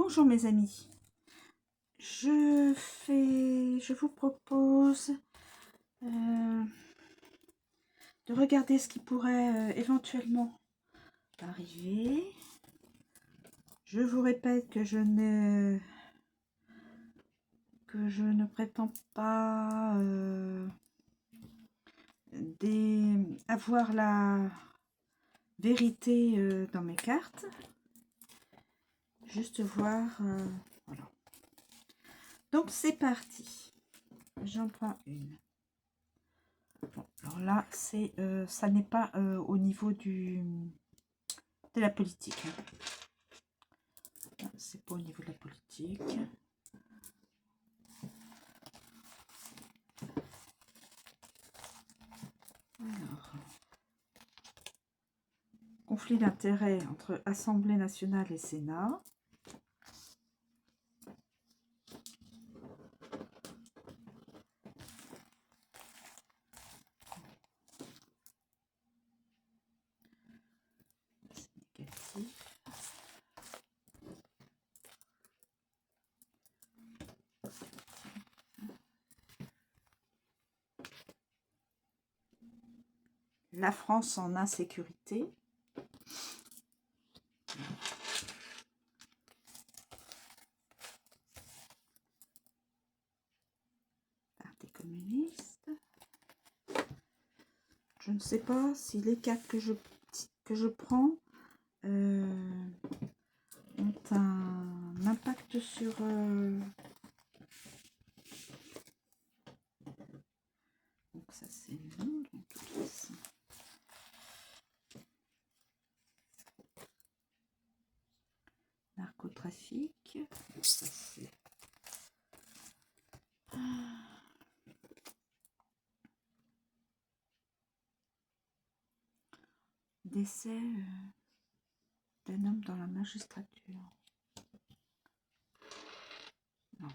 Bonjour mes amis, je vous propose de regarder ce qui pourrait éventuellement arriver. Je vous répète que je ne prétends pas avoir la vérité dans mes cartes. Juste voir, voilà. Donc c'est parti. J'en prends une. Bon, alors là, c'est ça n'est pas au niveau de la politique. C'est pas au niveau de la politique. Alors, conflit d'intérêts entre Assemblée nationale et Sénat. C'est négatif. La France en insécurité. Parti communiste. Je ne sais pas si les cartes que je prends ont un impact sur... Donc ça c'est non, de toute façon. Narcotrafic. Ça c'est... Décès d'un homme dans la magistrature. Non.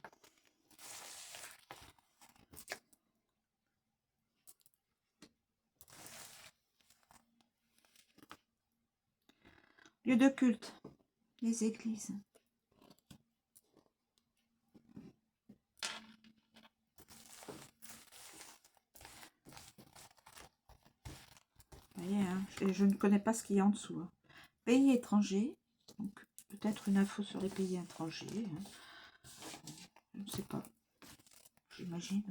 Lieu de culte, les églises. Vous voyez, hein, je ne connais pas ce qu'il y a en dessous. Hein. Pays étrangers, donc peut-être une info sur les pays étrangers. Hein. Je ne sais pas, j'imagine.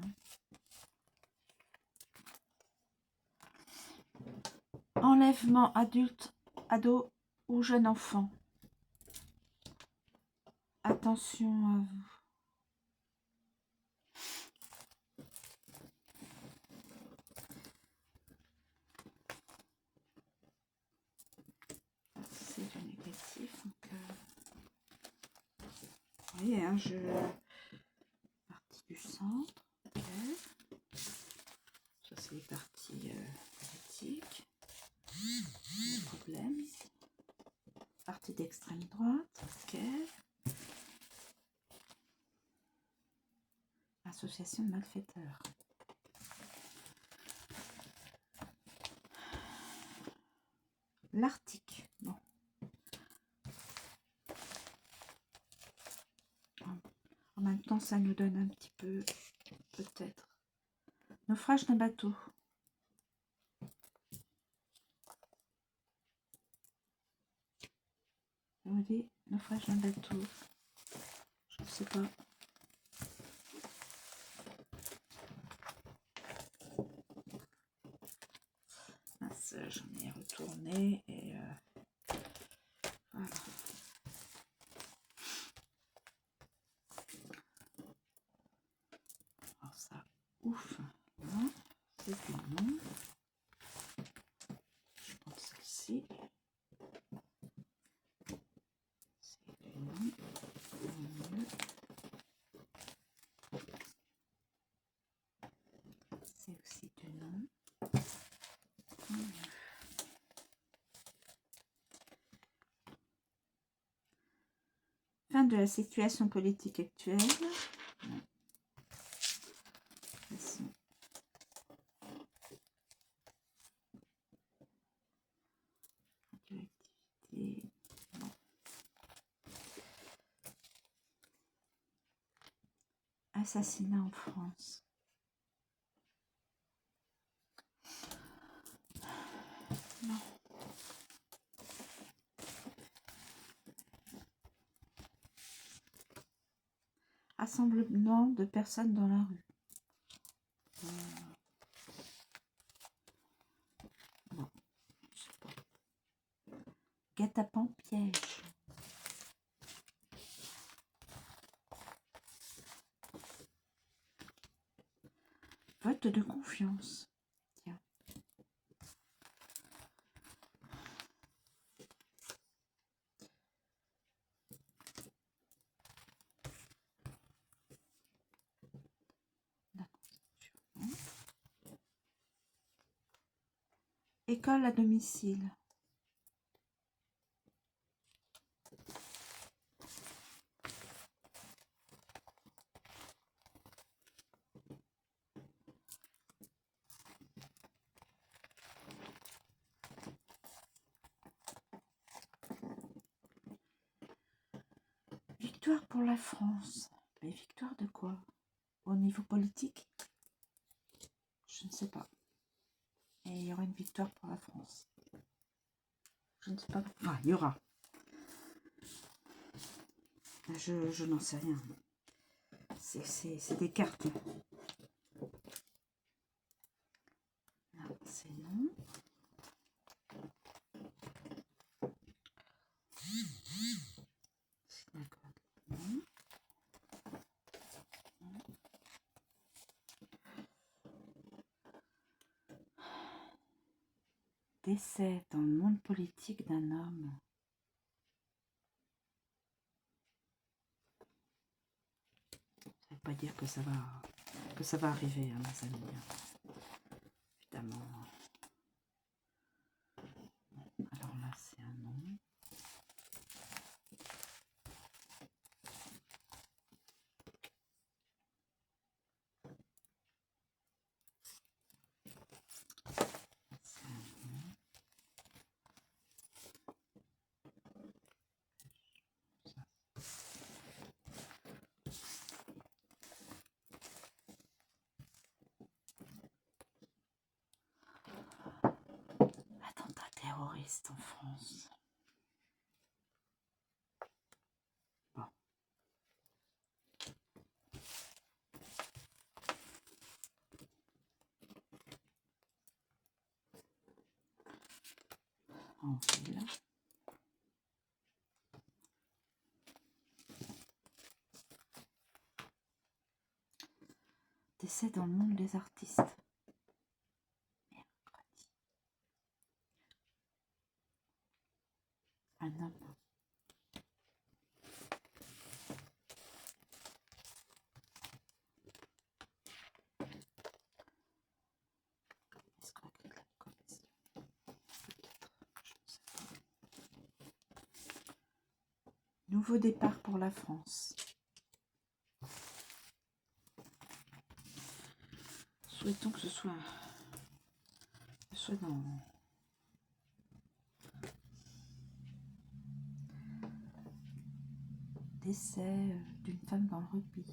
Hein. Enlèvement adulte, ado ou jeune enfant. Attention à vous. C'est du négatif. Donc, vous voyez, hein, partie du centre. Okay. Ça, c'est les parties politiques. Problème. Partie d'extrême droite. Ok. Association de malfaiteurs. L'Arctique. Bon. En même temps, ça nous donne un petit peu, peut-être. Naufrage d'un bateau. Vous voyez, naufrage d'un bateau. Je ne sais pas. J'en ai retourné et voilà. Alors ça, ouf, non, c'est du non. Je prends celle-ci. C'est du non. C'est aussi du non. Fin de la situation politique actuelle. Assassinat en France. Non. Assemblement de personnes dans la rue. Non, je sais pas. Guet-apens piège. Vote de confiance. Tiens. École à domicile. Victoire pour la France. Mais victoire de quoi? Au niveau politique? Je ne sais pas. Et il y aura une victoire pour la France. Je ne sais pas. Enfin, il y aura. Je n'en sais rien. C'est des cartes. Là, c'est non. D'accord. Non. Décès dans le monde politique d'un homme. Ça ne veut pas dire que ça va arriver, hein, mes amis. Évidemment. Alors là, c'est un non. C'est un non. Attentat terroriste en France. Bon. En ville. Décès dans le monde des artistes. Mercredi. Un homme. Est-ce qu'on a créé la commission? Peut-être. Je ne sais pas. Nouveau départ pour la France. Souhaitons que ce soit dans décès d'une femme dans le rugby.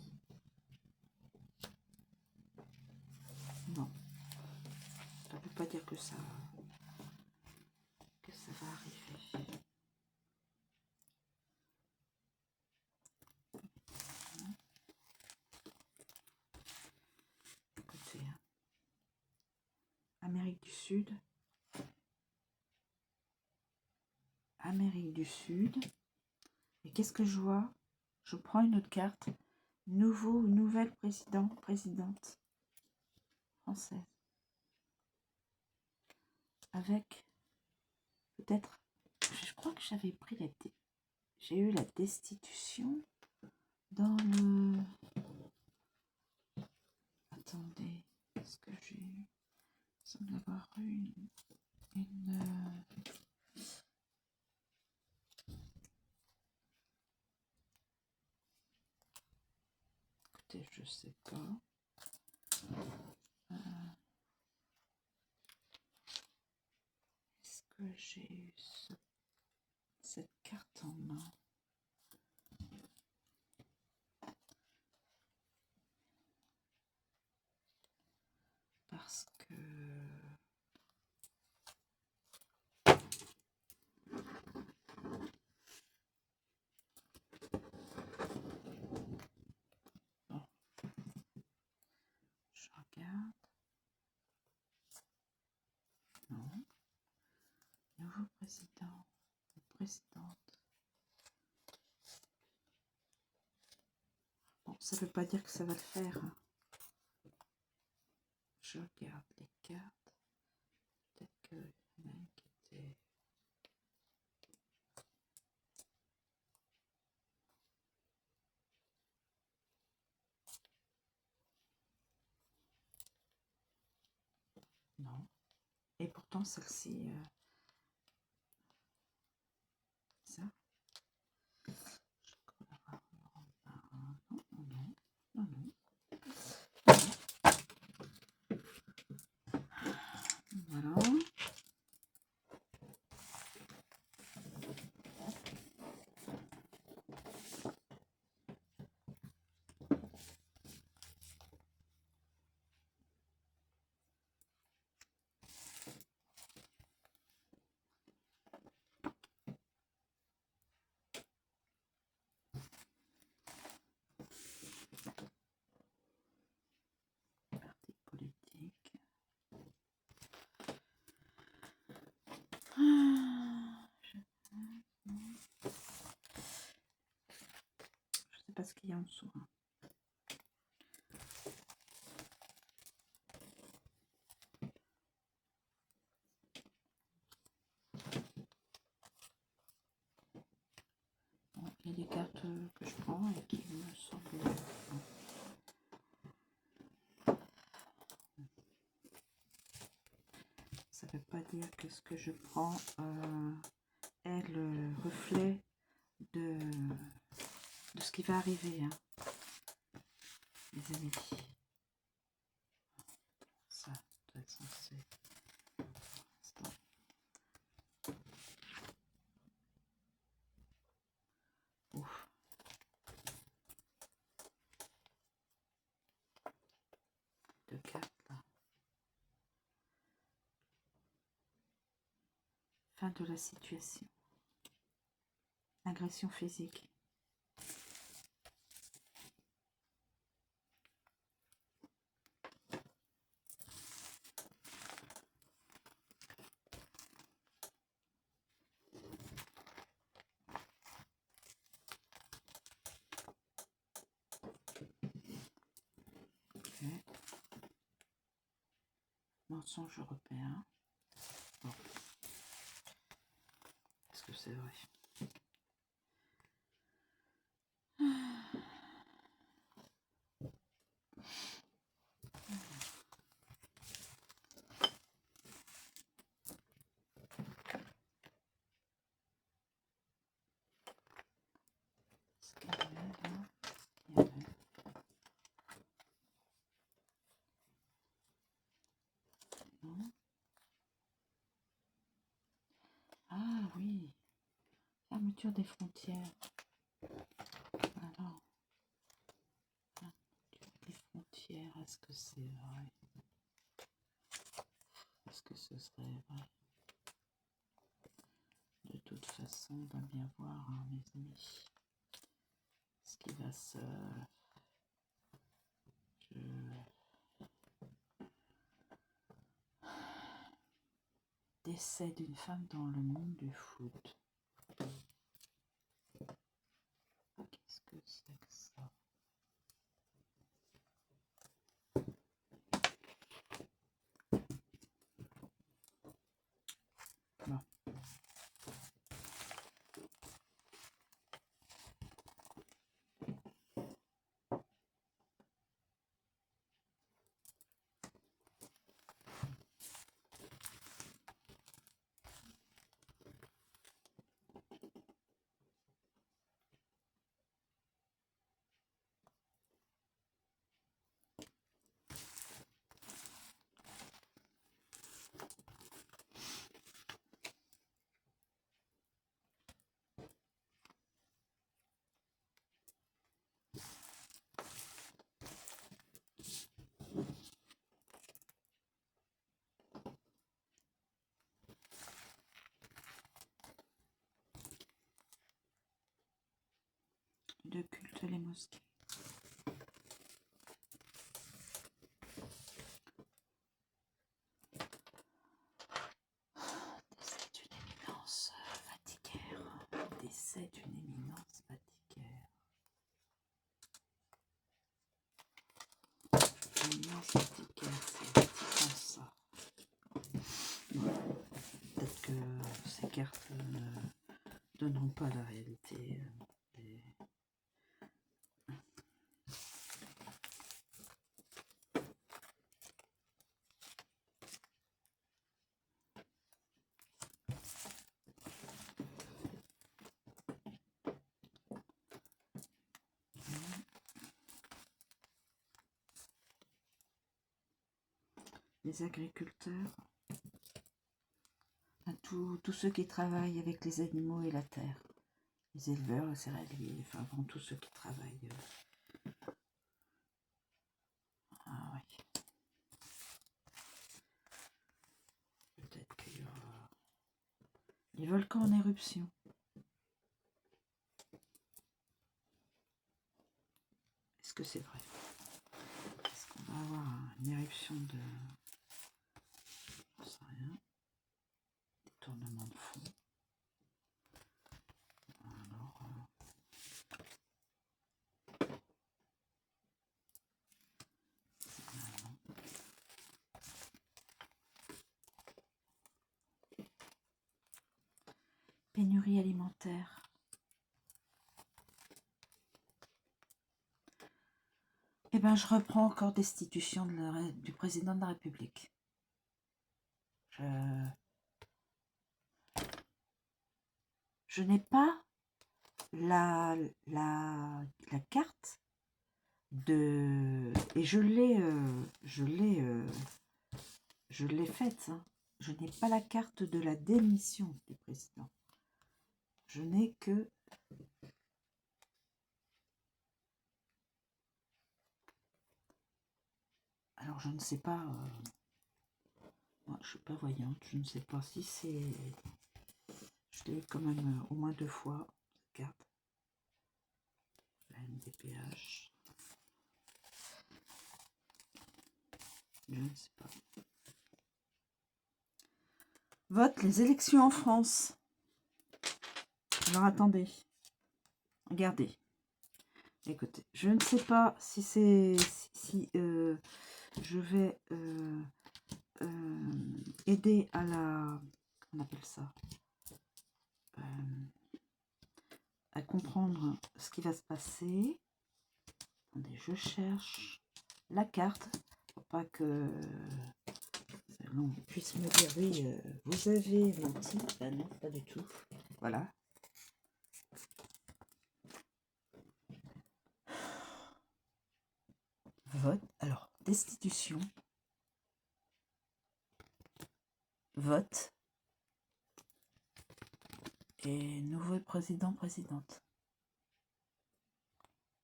Non, ça ne veut pas dire que ça va arriver. Écoutez, hein. Amérique du Sud. Amérique du Sud. Et qu'est-ce que je vois? Je prends une autre carte. Nouvelle présidente française. Avec peut-être, je crois que j'avais pris j'ai eu la destitution dans le... Attendez, est-ce que j'ai eu... Il semble avoir eu une... Écoutez, je sais pas. Est-ce que j'ai eu cette carte en main? cartes. Non. Nouveau président ou présidente. Bon, ça ne veut pas dire que ça va le faire. Hein. Je regarde les cartes. Peut-être qu'il y en a une qui était... Non. Et pourtant, celle-ci... ça. Non, non, non, non. Voilà. Parti politique. Je sais pas ce qu'il y a en dessous. Hein. Bon, il y a des cartes que je prends et qui me semblent... Bon. Ça ne veut pas dire que ce que je prends est le reflet de ce qui va arriver, hein, les amis. Ça doit être censé... Ouf. Deux cartes là. Fin de la situation. Agression physique. Okay. Mensonge européen. Bon. Est-ce que c'est vrai? Ah oui, fermeture des frontières. Alors, fermeture des frontières, est-ce que c'est vrai? Est-ce que ce serait vrai? De toute façon, on va bien voir, hein, mes amis, ce qui va se... Décès d'une femme dans le monde du foot. Qu'est-ce que c'est que ça? Bon. De culte les mosquées. c'est pratiquement ça. Peut-être que ces cartes ne donneront pas la réalité les agriculteurs, tous ceux qui travaillent avec les animaux et la terre, les éleveurs, les céréaliers, enfin avant tous ceux qui travaillent. Ah oui. Peut-être qu'il y aura les volcans en éruption. Est-ce que c'est vrai? Est-ce qu'on va avoir une éruption de... Je sais rien. Détournement de fond. Alors... pénurie alimentaire. Eh bien, je reprends encore destitution du président de la République. Je n'ai pas la carte de... Et je l'ai faite. Hein. Je n'ai pas la carte de la démission du président. Je n'ai que... Alors, je ne sais pas... Moi, je ne suis pas voyante. Je ne sais pas si c'est... Je l'ai quand même au moins 2 fois, cette carte. La NDPH. Je ne sais pas. Vote les élections en France. Alors, attendez. Regardez. Écoutez, je ne sais pas si c'est... Si je vais aider à la... Comment on appelle ça, à comprendre ce qui va se passer. Attendez, je cherche la carte pour pas que l'on puisse me dire oui, vous avez menti. Ben non, pas du tout. Voilà. Vote. Alors, destitution. Vote. Et nouveau président, présidente.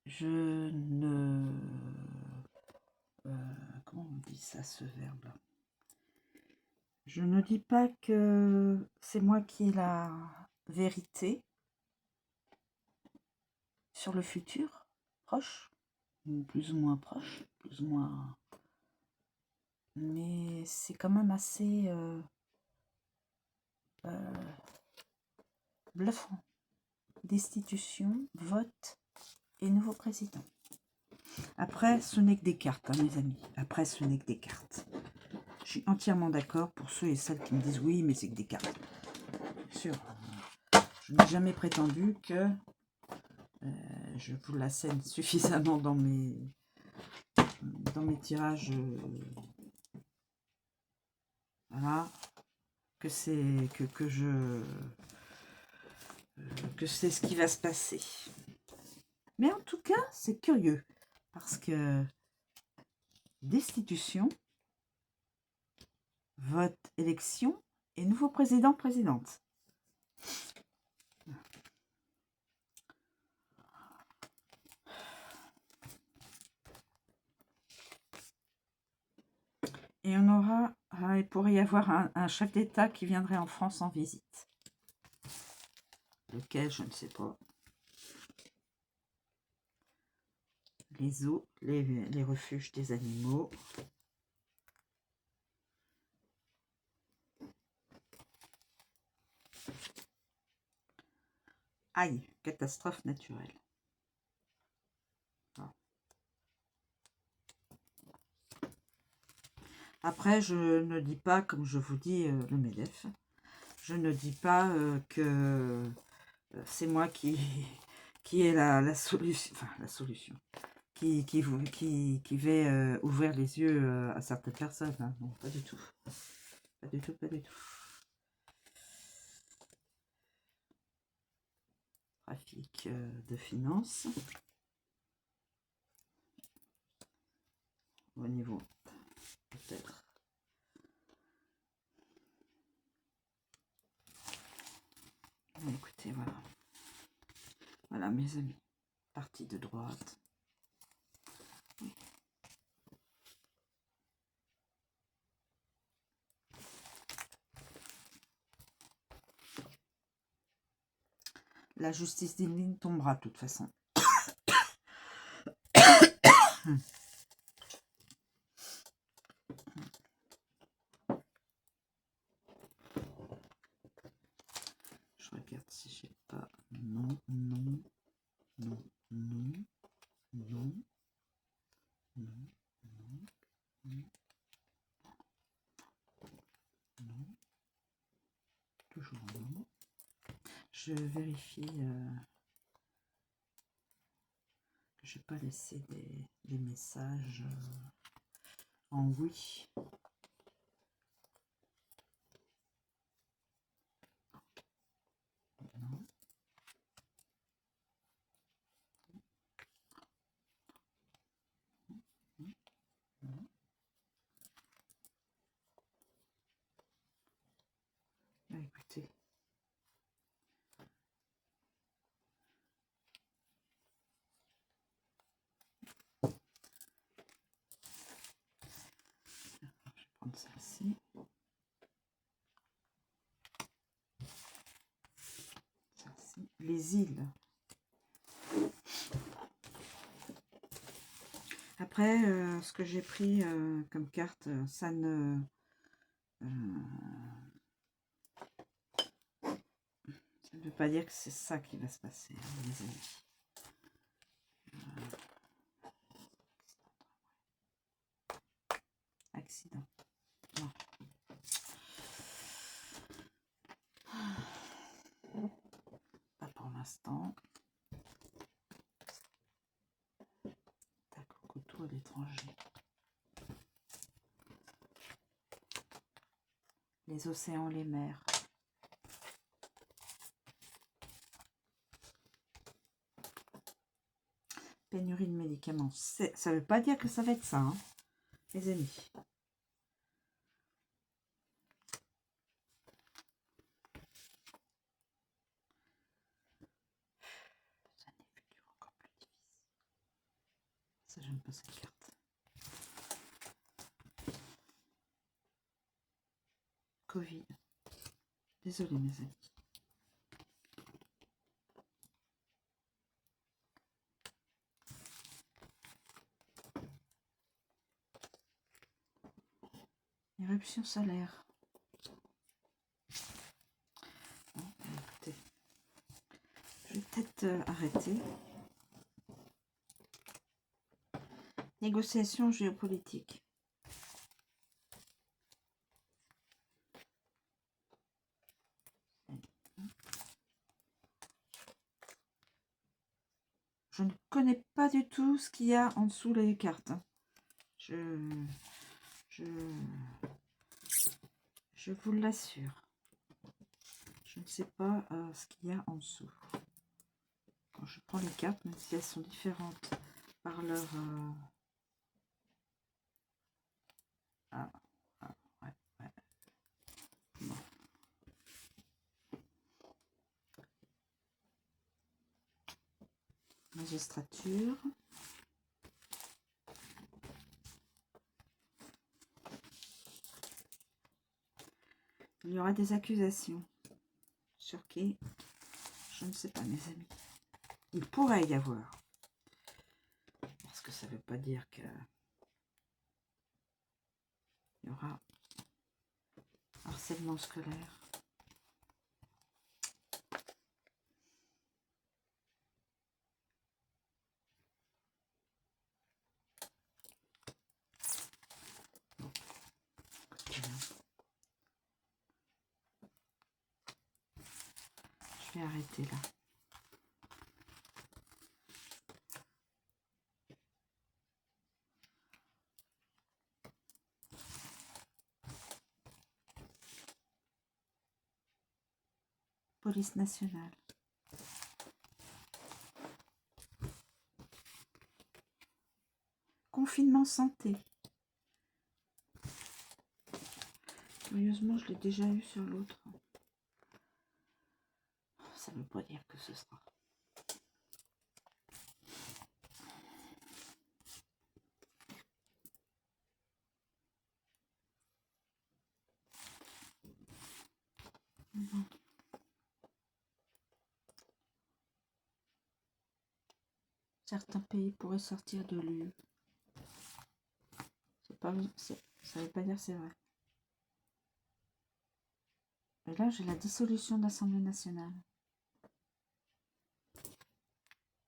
Je ne... comment on dit ça, ce verbe-là? Je ne dis pas que c'est moi qui ai la vérité sur le futur proche, ou plus ou moins proche, plus ou moins... Mais c'est quand même assez bluffant. Destitution, vote et nouveau président. Après, ce n'est que des cartes, hein, mes amis. Après, ce n'est que des cartes. Je suis entièrement d'accord pour ceux et celles qui me disent oui, mais c'est que des cartes. Bien sûr, je n'ai jamais prétendu que je vous l'assène suffisamment dans mes tirages. Voilà. Que c'est que c'est ce qui va se passer. Mais en tout cas, c'est curieux. Parce que destitution, vote, élection et nouveau président, présidente. Et on aura, il pourrait y avoir un chef d'État qui viendrait en France en visite. Lequel, je ne sais pas. Les zoos, les refuges des animaux. Aïe, catastrophe naturelle. Après, je ne dis pas, comme je vous dis, le MEDEF, je ne dis pas que c'est moi qui est la solution, enfin la solution, qui vais ouvrir les yeux à certaines personnes. Hein. Non, pas du tout. Pas du tout, pas du tout. Trafic de finances. Au niveau, peut-être. Écoutez, voilà. Voilà, mes amis. Partie de droite. La justice divine tombera de toute façon. Je regarde si j'ai pas. Non, non, non, non, non, non, non, non, non. Toujours non. Je vérifie que je n'ai pas laissé des messages en oui. Non. Non. Bah, écoutez. Je vais prendre celle-ci. Celle-ci. Les îles. Après, ce que j'ai pris comme carte, ça ne... ça ne veut pas dire que c'est ça qui va se passer, hein, les amis. Accident. Non. Pas pour l'instant. D'accord, couteau à l'étranger. Les océans, les mers. Pénurie de médicaments. Ça ne veut pas dire que ça va être ça, hein, les amis. Ça n'est futur encore plus difficile. Ça, j'aime pas cette carte. Covid. Désolée, mes amis. Éruption solaire. Bon, écoutez, je vais peut-être arrêter. Négociation géopolitique. Je ne connais pas du tout ce qu'il y a en dessous les cartes. Je vous l'assure. Je ne sais pas ce qu'il y a en dessous. Quand je prends les cartes, même si elles sont différentes par leur... Ah, ouais, ouais. Bon. Magistrature. Il y aura des accusations. Sur qui? Je ne sais pas, mes amis. Il pourrait y avoir. Parce que ça ne veut pas dire que... il y aura harcèlement scolaire. Je vais arrêter là. Police nationale. Confinement santé. Curieusement, je l'ai déjà eu sur l'autre. Ça ne veut pas dire que ce sera. Bon. Certains pays pourraient sortir de l'UE. Ça veut pas dire c'est vrai. Et là, j'ai la dissolution de l'Assemblée nationale.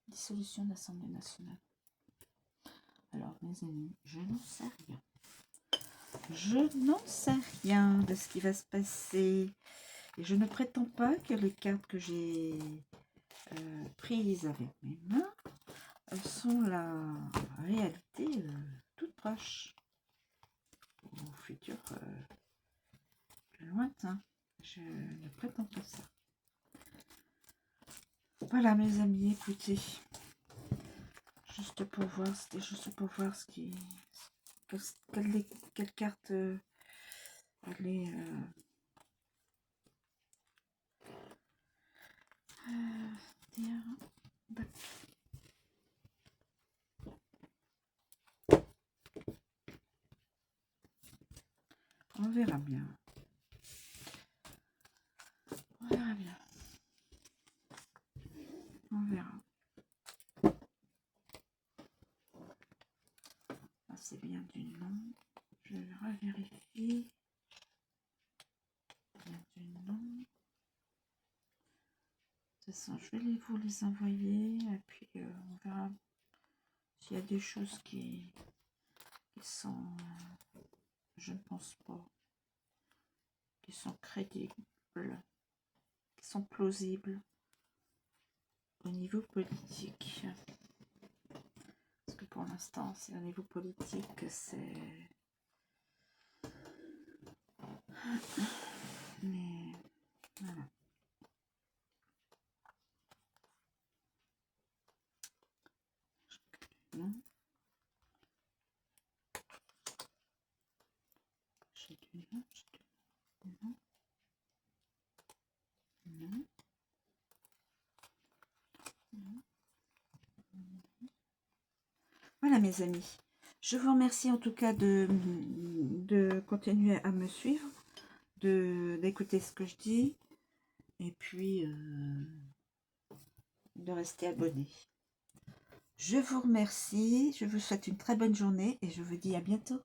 Dissolution de l'Assemblée nationale. Alors, mes amis, je n'en sais rien. Je n'en sais rien de ce qui va se passer. Et je ne prétends pas que les cartes que j'ai prises avec mes mains sont la réalité toute proche. Au futur plus lointain. Je ne prétends pas ça. Voilà mes amis, écoutez. Juste pour voir, c'était juste pour voir ce qui... Quelle carte allait... dire... On verra bien. On verra bien. On verra. Ah, c'est bien du nom. Je revérifie. Bien du nom. De toute façon, je vais vous les envoyer. Et puis, on verra s'il y a des choses qui sont... je ne pense pas. Qui sont crédibles. Qui sont plausibles. Au niveau politique. Parce que pour l'instant, c'est au niveau politique, c'est... Mais voilà. Non. J'ai du nom, non. Non. Non. Voilà mes amis. Je vous remercie en tout cas de continuer à me suivre, d'écouter ce que je dis, et puis de rester abonné. Je vous remercie, je vous souhaite une très bonne journée et je vous dis à bientôt.